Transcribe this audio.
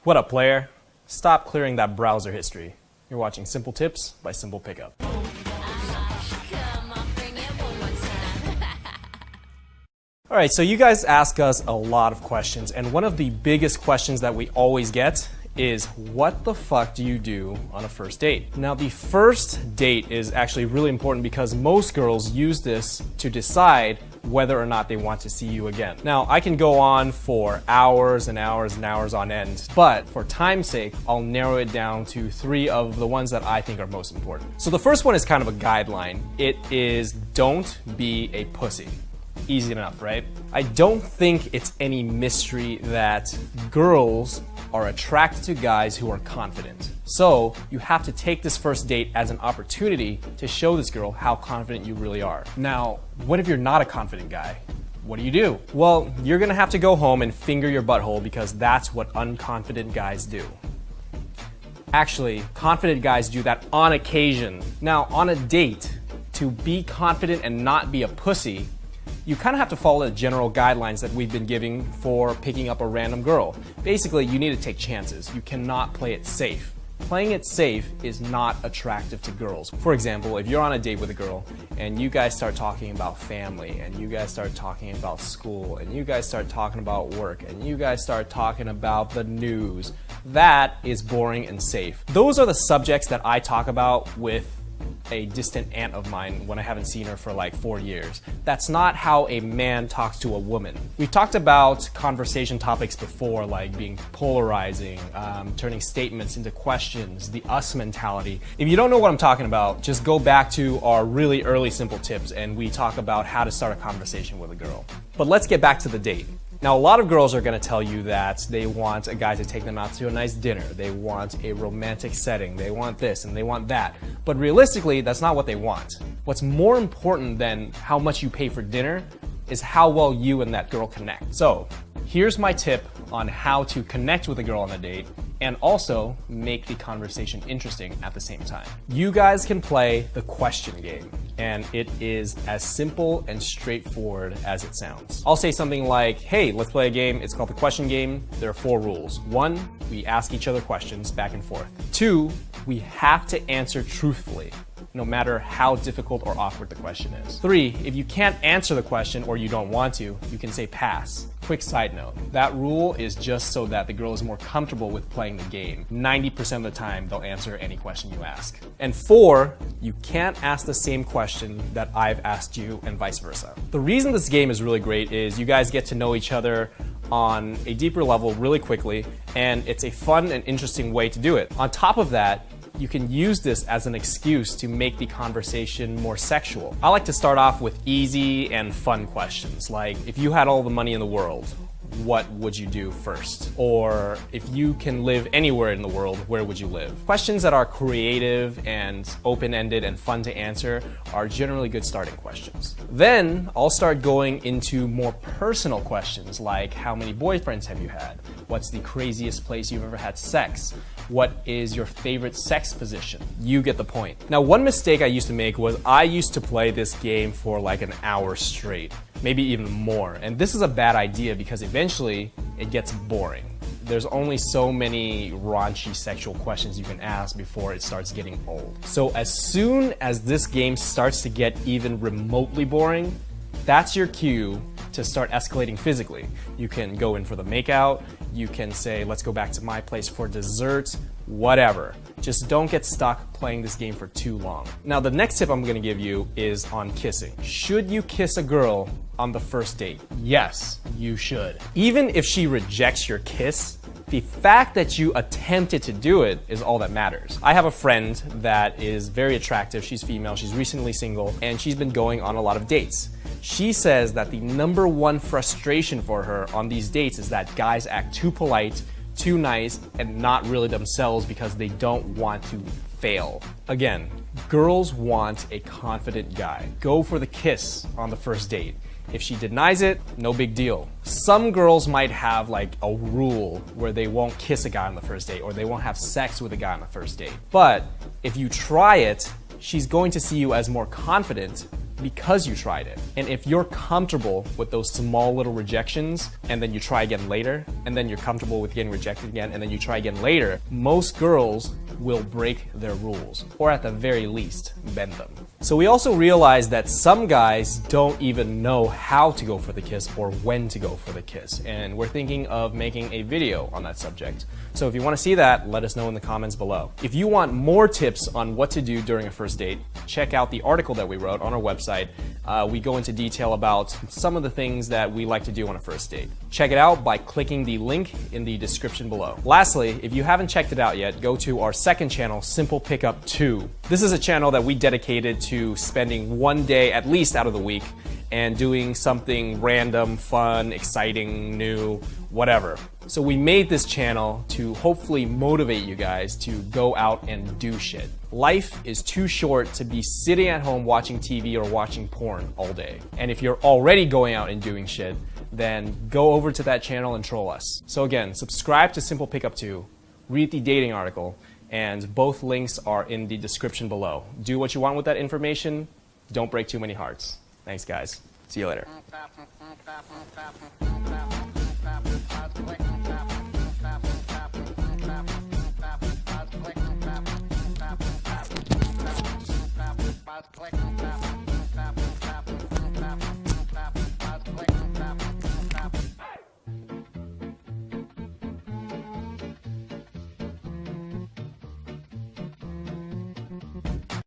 What up, player? Stop clearing that browser history. You're watching Simple Tips by Simple Pickup. Alright, so you guys ask us a lot of questions, and one of the biggest questions that we always get is, what the fuck do you do on a first date? Now, the first date is actually really important because most girls use this to decide whether or not they want to see you again. Now, I can go on for hours and hours and hours on end, but for time's sake, I'll narrow it down to 3 of the ones that I think are most important. So the first one is kind of a guideline. It is, don't be a pussy. Easy enough, right? I don't think it's any mystery that girls are attracted to guys who are confident. So you have to take this first date as an opportunity to show this girl how confident you really are. Now, what if you're not a confident guy? What do you do? Well, you're gonna have to go home and finger your butthole because that's what unconfident guys do. Actually, confident guys do that on occasion. Now, on a date, to be confident and not be a pussy, you kind of have to follow the general guidelines that we've been giving for picking up a random girl. Basically, you need to take chances. You cannot play it safe. Playing it safe is not attractive to girls. For example, if you're on a date with a girl and you guys start talking about family and you guys start talking about school and you guys start talking about work and you guys start talking about the news, that is boring and safe. Those are the subjects that I talk about with a distant aunt of mine when I haven't seen her for like 4 years. That's not how a man talks to a woman. We've talked about conversation topics before, like being polarizing, turning statements into questions, the us mentality. If you don't know what I'm talking about, just go back to our really early Simple Tips and we talk about how to start a conversation with a girl. But let's get back to the date. Now, a lot of girls are going to tell you that they want a guy to take them out to a nice dinner. They want a romantic setting. They want this and they want that. But realistically, that's not what they want. What's more important than how much you pay for dinner is how well you and that girl connect. So, here's my tip on how to connect with a girl on a date and also make the conversation interesting at the same time. You guys can play the question game, and it is as simple and straightforward as it sounds. I'll say something like, hey, let's play a game. It's called the question game. There are 4 rules. 1, we ask each other questions back and forth. 2, we have to answer truthfully, no matter how difficult or awkward the question is. 3, if you can't answer the question or you don't want to, you can say pass. Quick side note, that rule is just so that the girl is more comfortable with playing the game. 90% of the time, they'll answer any question you ask. And 4, you can't ask the same question that I've asked you and vice versa. The reason this game is really great is you guys get to know each other on a deeper level really quickly, and it's a fun and interesting way to do it. On top of that, you can use this as an excuse to make the conversation more sexual. I like to start off with easy and fun questions, like if you had all the money in the world, what would you do first? Or if you can live anywhere in the world, where would you live? Questions that are creative and open-ended and fun to answer are generally good starting questions. Then I'll start going into more personal questions like, how many boyfriends have you had? What's the craziest place you've ever had sex? What is your favorite sex position? You get the point. Now, one mistake I used to make was I used to play this game for like an hour straight, maybe even more. And this is a bad idea because eventually it gets boring. There's only so many raunchy sexual questions you can ask before it starts getting old. So as soon as this game starts to get even remotely boring, that's your cue to start escalating physically. You can go in for the makeout, you can say, let's go back to my place for dessert, whatever. Just don't get stuck playing this game for too long. Now, the next tip I'm gonna give you is on kissing. Should you kiss a girl on the first date? Yes, you should. Even if she rejects your kiss, the fact that you attempted to do it is all that matters. I have a friend that is very attractive. She's female, she's recently single, and she's been going on a lot of dates. She says that the #1 frustration for her on these dates is that guys act too polite, too nice, and not really themselves because they don't want to fail. Again, girls want a confident guy. Go for the kiss on the first date. If she denies it, no big deal. Some girls might have like a rule where they won't kiss a guy on the first date or they won't have sex with a guy on the first date. But if you try it, she's going to see you as more confident because you tried it. And if you're comfortable with those small little rejections, and then you try again later, and then you're comfortable with getting rejected again, and then you try again later, most girls will break their rules, or at the very least, bend them. So we also realized that some guys don't even know how to go for the kiss or when to go for the kiss, and we're thinking of making a video on that subject. So if you want to see that, let us know in the comments below. If you want more tips on what to do during a first date, check out the article that we wrote on our website. We go into detail about some of the things that we like to do on a first date. Check it out by clicking the link in the description below. Lastly, if you haven't checked it out yet, go to our second channel, Simple Pickup 2. This is a channel that we dedicated to spending one day at least out of the week and doing something random, fun, exciting, new, whatever. So we made this channel to hopefully motivate you guys to go out and do shit. Life is too short to be sitting at home watching TV or watching porn all day. And if you're already going out and doing shit, then go over to that channel and troll us. So again, subscribe to Simple Pickup 2, read the dating article, and both links are in the description below. Do what you want with that information. Don't break too many hearts. Thanks, guys. See you later.